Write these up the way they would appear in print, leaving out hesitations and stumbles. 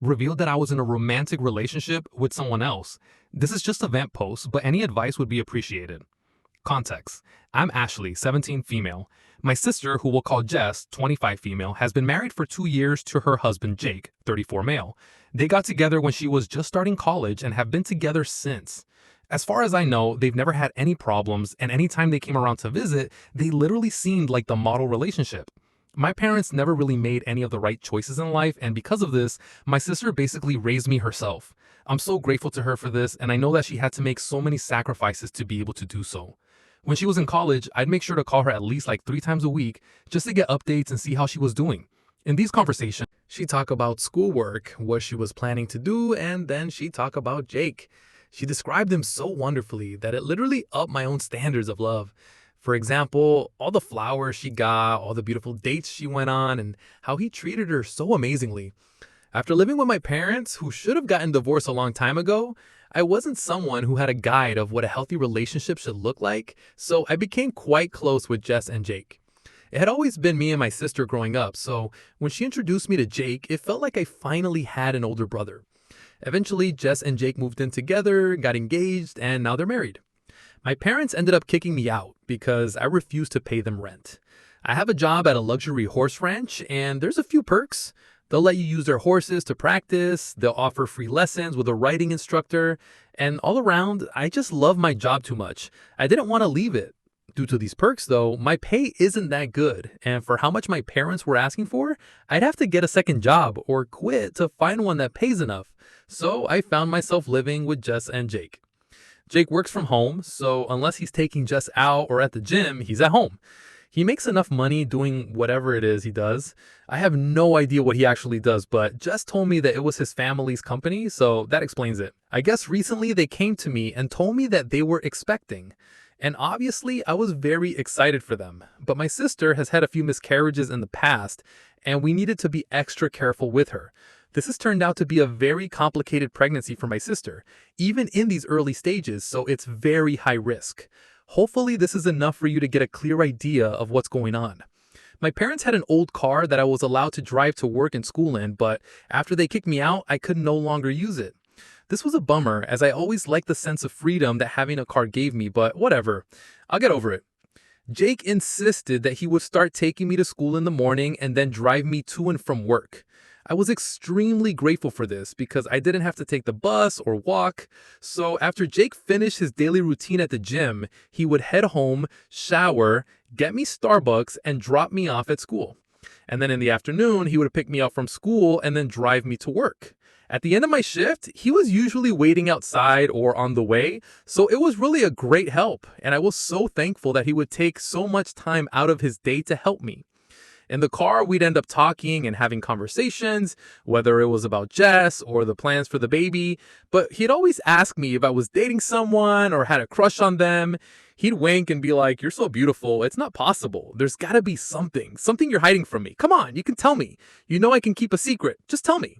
revealed that I was in a romantic relationship with someone else. This is just a vent post, but any advice would be appreciated. Context. I'm Ashley, 17 female. My sister, who we'll call Jess, 25 female, has been married for 2 years to her husband Jake, 34 male. They got together when she was just starting college and have been together since. As far as I know, they've never had any problems, and anytime they came around to visit, they literally seemed like the model relationship. My parents never really made any of the right choices in life, and because of this, my sister basically raised me herself. I'm so grateful to her for this, and I know that she had to make so many sacrifices to be able to do so. When she was in college, I'd make sure to call her at least like 3 times a week just to get updates and see how she was doing. In these conversations, she'd talk about schoolwork, what she was planning to do, and then she'd talk about Jake. She described him so wonderfully that it literally upped my own standards of love. For example, all the flowers she got, all the beautiful dates she went on, and how he treated her so amazingly. After living with my parents, who should have gotten divorced a long time ago, I wasn't someone who had a guide of what a healthy relationship should look like, so I became quite close with Jess and Jake. It had always been me and my sister growing up, so when she introduced me to Jake, it felt like I finally had an older brother. Eventually, Jess and Jake moved in together, got engaged, and now they're married. My parents ended up kicking me out because I refused to pay them rent. I have a job at a luxury horse ranch, and there's a few perks. They'll let you use their horses to practice, they'll offer free lessons with a riding instructor, and all around, I just love my job too much. I didn't want to leave it. Due to these perks though, my pay isn't that good, and for how much my parents were asking for, I'd have to get a second job or quit to find one that pays enough. So I found myself living with Jess and Jake. Jake works from home, so unless he's taking Jess out or at the gym, he's at home. He makes enough money doing whatever it is he does. I have no idea what he actually does, but Jess told me that it was his family's company, so that explains it. I guess recently they came to me and told me that they were expecting. And obviously I was very excited for them. But my sister has had a few miscarriages in the past, and we needed to be extra careful with her. This has turned out to be a very complicated pregnancy for my sister, even in these early stages, so it's very high risk. Hopefully this is enough for you to get a clear idea of what's going on. My parents had an old car that I was allowed to drive to work and school in, but after they kicked me out, I could no longer use it. This was a bummer, as I always liked the sense of freedom that having a car gave me, but whatever. I'll get over it. Jake insisted that he would start taking me to school in the morning and then drive me to and from work. I was extremely grateful for this because I didn't have to take the bus or walk. So after Jake finished his daily routine at the gym, he would head home, shower, get me Starbucks, and drop me off at school. And then in the afternoon, he would pick me up from school and then drive me to work. At the end of my shift, he was usually waiting outside or on the way, so it was really a great help, and I was so thankful that he would take so much time out of his day to help me. In the car, we'd end up talking and having conversations, whether it was about Jess or the plans for the baby, but he'd always ask me if I was dating someone or had a crush on them. He'd wink and be like, "You're so beautiful, it's not possible. There's gotta be something you're hiding from me. Come on, you can tell me. You know I can keep a secret, just tell me."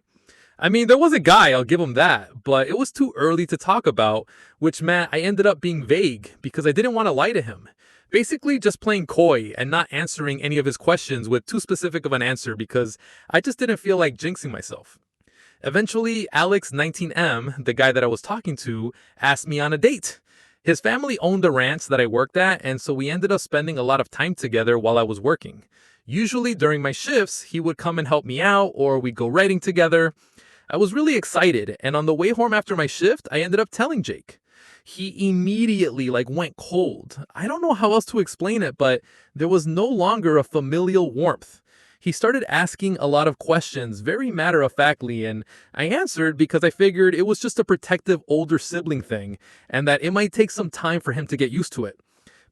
I mean, there was a guy, I'll give him that, but it was too early to talk about, which meant I ended up being vague because I didn't want to lie to him. Basically just playing coy and not answering any of his questions with too specific of an answer because I just didn't feel like jinxing myself. Eventually, Alex 19M, the guy that I was talking to, asked me on a date. His family owned the ranch that I worked at, and so we ended up spending a lot of time together while I was working. Usually during my shifts, he would come and help me out or we'd go riding together. I was really excited, and on the way home after my shift, I ended up telling Jake. He immediately went cold. I don't know how else to explain it, but there was no longer a familial warmth. He started asking a lot of questions very matter-of-factly, and I answered because I figured it was just a protective older sibling thing and that it might take some time for him to get used to it.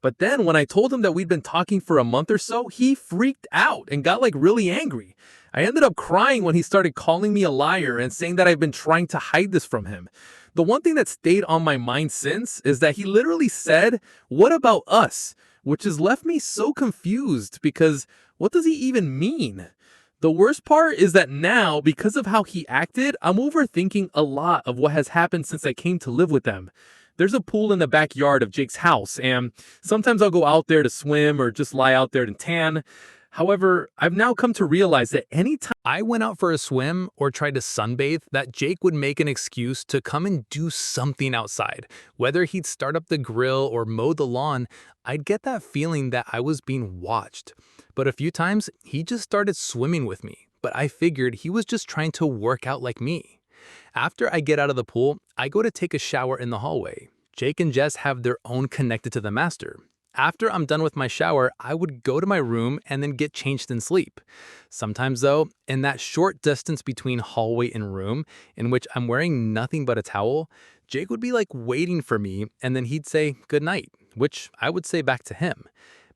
But then when I told him that we'd been talking for a month or so, he freaked out and got really angry. I ended up crying when he started calling me a liar and saying that I've been trying to hide this from him. The one thing that stayed on my mind since is that he literally said, "What about us?" Which has left me so confused because what does he even mean? The worst part is that now, because of how he acted, I'm overthinking a lot of what has happened since I came to live with them. There's a pool in the backyard of Jake's house, and sometimes I'll go out there to swim or just lie out there and tan. However, I've now come to realize that anytime I went out for a swim or tried to sunbathe, that Jake would make an excuse to come and do something outside. Whether he'd start up the grill or mow the lawn, I'd get that feeling that I was being watched. But a few times, he just started swimming with me, but I figured he was just trying to work out like me. After I get out of the pool, I go to take a shower in the hallway. Jake and Jess have their own connected to the master. After I'm done with my shower, I would go to my room and then get changed and sleep. Sometimes, though, in that short distance between hallway and room, in which I'm wearing nothing but a towel, Jake would be like waiting for me and then he'd say good night, which I would say back to him.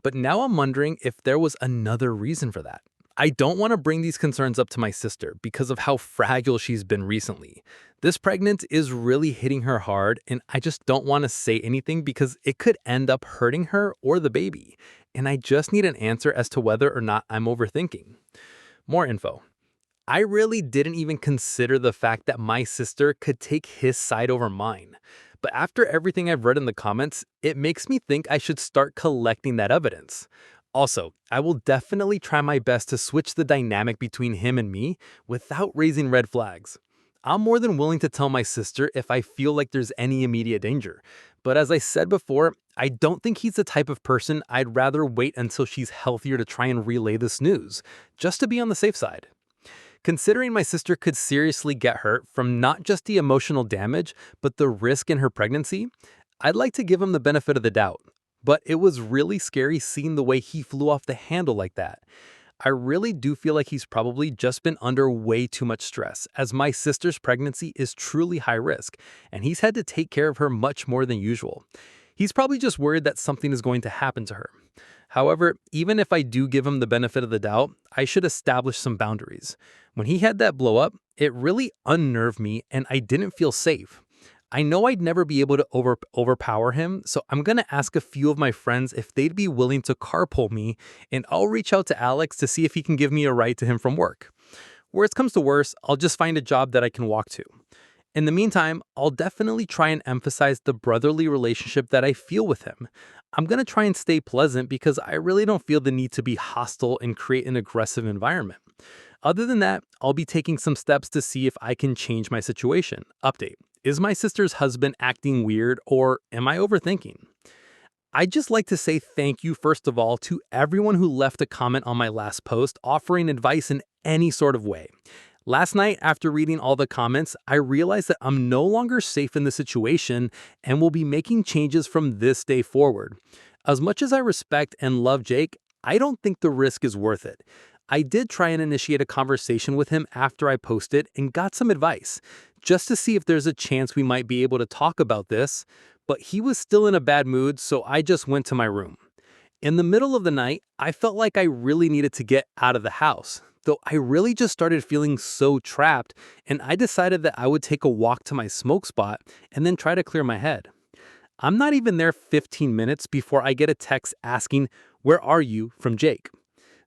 But now I'm wondering if there was another reason for that. I don't want to bring these concerns up to my sister because of how fragile she's been recently. This pregnant is really hitting her hard, and I just don't want to say anything because it could end up hurting her or the baby. And I just need an answer as to whether or not I'm overthinking. More info. I really didn't even consider the fact that my sister could take his side over mine. But after everything I've read in the comments, it makes me think I should start collecting that evidence. Also, I will definitely try my best to switch the dynamic between him and me without raising red flags. I'm more than willing to tell my sister if I feel like there's any immediate danger. But as I said before, I don't think he's the type of person I'd rather wait until she's healthier to try and relay this news, just to be on the safe side. Considering my sister could seriously get hurt from not just the emotional damage, but the risk in her pregnancy, I'd like to give him the benefit of the doubt. But it was really scary seeing the way he flew off the handle like that. I really do feel like he's probably just been under way too much stress, as my sister's pregnancy is truly high risk, and he's had to take care of her much more than usual. He's probably just worried that something is going to happen to her. However, even if I do give him the benefit of the doubt, I should establish some boundaries. When he had that blow up, it really unnerved me and I didn't feel safe. I know I'd never be able to overpower him, so I'm gonna ask a few of my friends if they'd be willing to carpool me, and I'll reach out to Alex to see if he can give me a ride to him from work. Worst comes to worst, I'll just find a job that I can walk to. In the meantime, I'll definitely try and emphasize the brotherly relationship that I feel with him. I'm gonna try and stay pleasant because I really don't feel the need to be hostile and create an aggressive environment. Other than that, I'll be taking some steps to see if I can change my situation. Update. Is my sister's husband acting weird or am I overthinking? I'd just like to say thank you, first of all, to everyone who left a comment on my last post offering advice in any sort of way. Last night, after reading all the comments, I realized that I'm no longer safe in the situation and will be making changes from this day forward. As much as I respect and love Jake, I don't think the risk is worth it. I did try and initiate a conversation with him after I posted and got some advice, just to see if there's a chance we might be able to talk about this, but he was still in a bad mood, so I just went to my room. In the middle of the night, I felt like I really needed to get out of the house, though I really just started feeling so trapped, and I decided that I would take a walk to my smoke spot and then try to clear my head. I'm not even there 15 minutes before I get a text asking, "Where are you?" from Jake.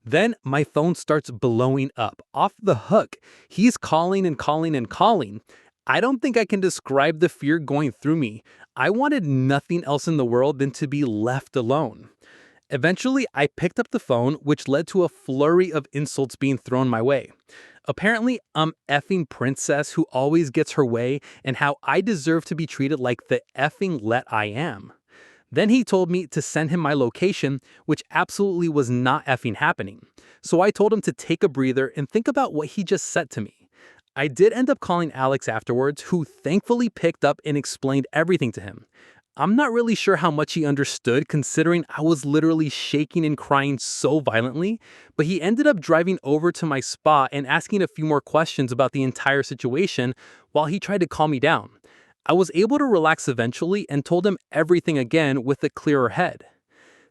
Then my phone starts blowing up, off the hook. He's calling and calling and calling. I don't think I can describe the fear going through me. I wanted nothing else in the world than to be left alone. Eventually, I picked up the phone, which led to a flurry of insults being thrown my way. Apparently, I'm effing princess who always gets her way and how I deserve to be treated like the effing let I am. Then he told me to send him my location, which absolutely was not effing happening. So I told him to take a breather and think about what he just said to me. I did end up calling Alex afterwards, who thankfully picked up and explained everything to him. I'm not really sure how much he understood considering I was literally shaking and crying so violently, but he ended up driving over to my spot and asking a few more questions about the entire situation while he tried to calm me down. I was able to relax eventually and told him everything again with a clearer head.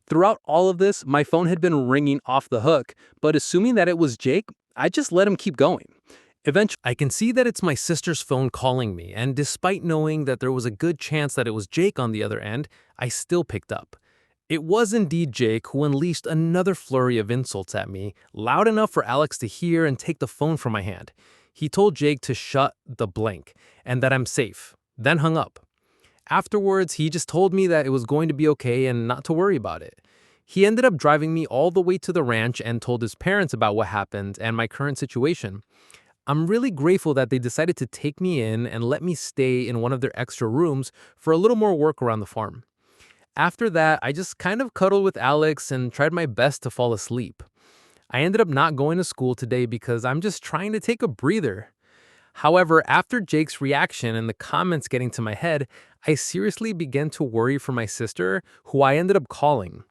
Throughout all of this, my phone had been ringing off the hook, but assuming that it was Jake, I just let him keep going. Eventually, I can see that it's my sister's phone calling me, and despite knowing that there was a good chance that it was Jake on the other end, I still picked up. It was indeed Jake who unleashed another flurry of insults at me, loud enough for Alex to hear and take the phone from my hand. He told Jake to shut the blank, and that I'm safe, then hung up. Afterwards, he just told me that it was going to be okay and not to worry about it. He ended up driving me all the way to the ranch and told his parents about what happened and my current situation. I'm really grateful that they decided to take me in and let me stay in one of their extra rooms for a little more work around the farm. After that, I just kind of cuddled with Alex and tried my best to fall asleep. I ended up not going to school today because I'm just trying to take a breather. However, after Jake's reaction and the comments getting to my head, I seriously began to worry for my sister, who I ended up calling.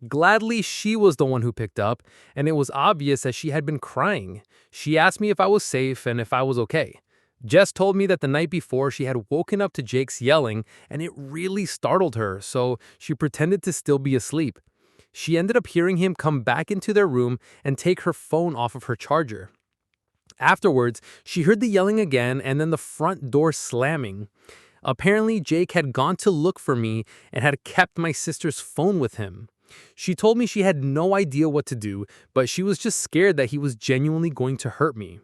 Gladly, she was the one who picked up, and it was obvious that she had been crying. She asked me if I was safe and if I was okay. Jess told me that the night before she had woken up to Jake's yelling, and it really startled her, so she pretended to still be asleep. She ended up hearing him come back into their room and take her phone off of her charger. Afterwards, she heard the yelling again and then the front door slamming. Apparently, Jake had gone to look for me and had kept my sister's phone with him. She told me she had no idea what to do, but she was just scared that he was genuinely going to hurt me.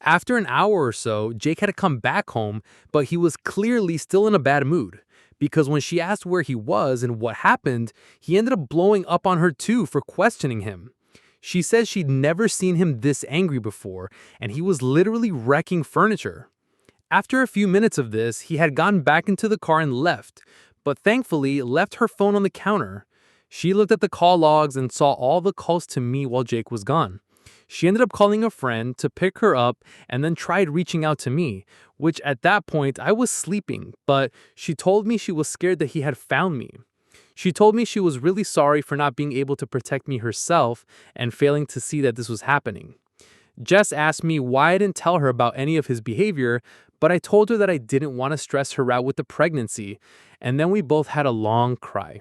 After an hour or so, Jake had to come back home, but he was clearly still in a bad mood. Because when she asked where he was and what happened, he ended up blowing up on her too for questioning him. She says she'd never seen him this angry before, and he was literally wrecking furniture. After a few minutes of this, he had gotten back into the car and left, but thankfully left her phone on the counter. She looked at the call logs and saw all the calls to me while Jake was gone. She ended up calling a friend to pick her up and then tried reaching out to me, which at that point I was sleeping, but she told me she was scared that he had found me. She told me she was really sorry for not being able to protect me herself and failing to see that this was happening. Jess asked me why I didn't tell her about any of his behavior, but I told her that I didn't want to stress her out with the pregnancy, and then we both had a long cry.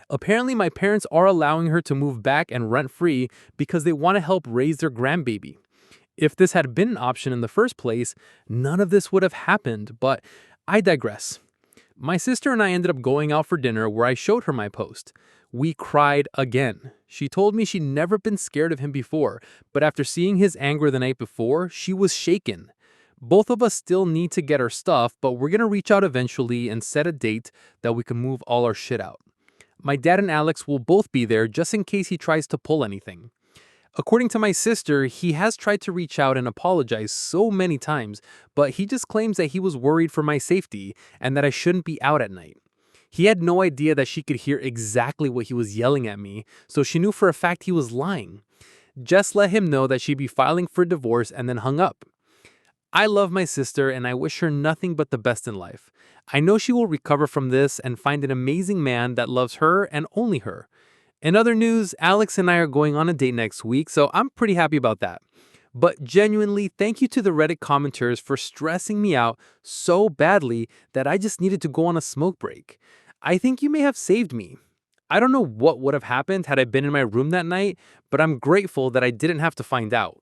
Apparently, my parents are allowing her to move back and rent free because they want to help raise their grandbaby. If this had been an option in the first place, none of this would have happened, but I digress. My sister and I ended up going out for dinner where I showed her my post. We cried again. She told me she'd never been scared of him before, but after seeing his anger the night before, she was shaken. Both of us still need to get our stuff, but we're gonna reach out eventually and set a date that we can move all our shit out. My dad and Alex will both be there just in case he tries to pull anything. According to my sister, he has tried to reach out and apologize so many times, but he just claims that he was worried for my safety and that I shouldn't be out at night. He had no idea that she could hear exactly what he was yelling at me, so she knew for a fact he was lying. Just let him know that she'd be filing for divorce and then hung up. I love my sister and I wish her nothing but the best in life. I know she will recover from this and find an amazing man that loves her and only her. In other news, Alex and I are going on a date next week, so I'm pretty happy about that. But genuinely, thank you to the Reddit commenters for stressing me out so badly that I just needed to go on a smoke break. I think you may have saved me. I don't know what would have happened had I been in my room that night, but I'm grateful that I didn't have to find out.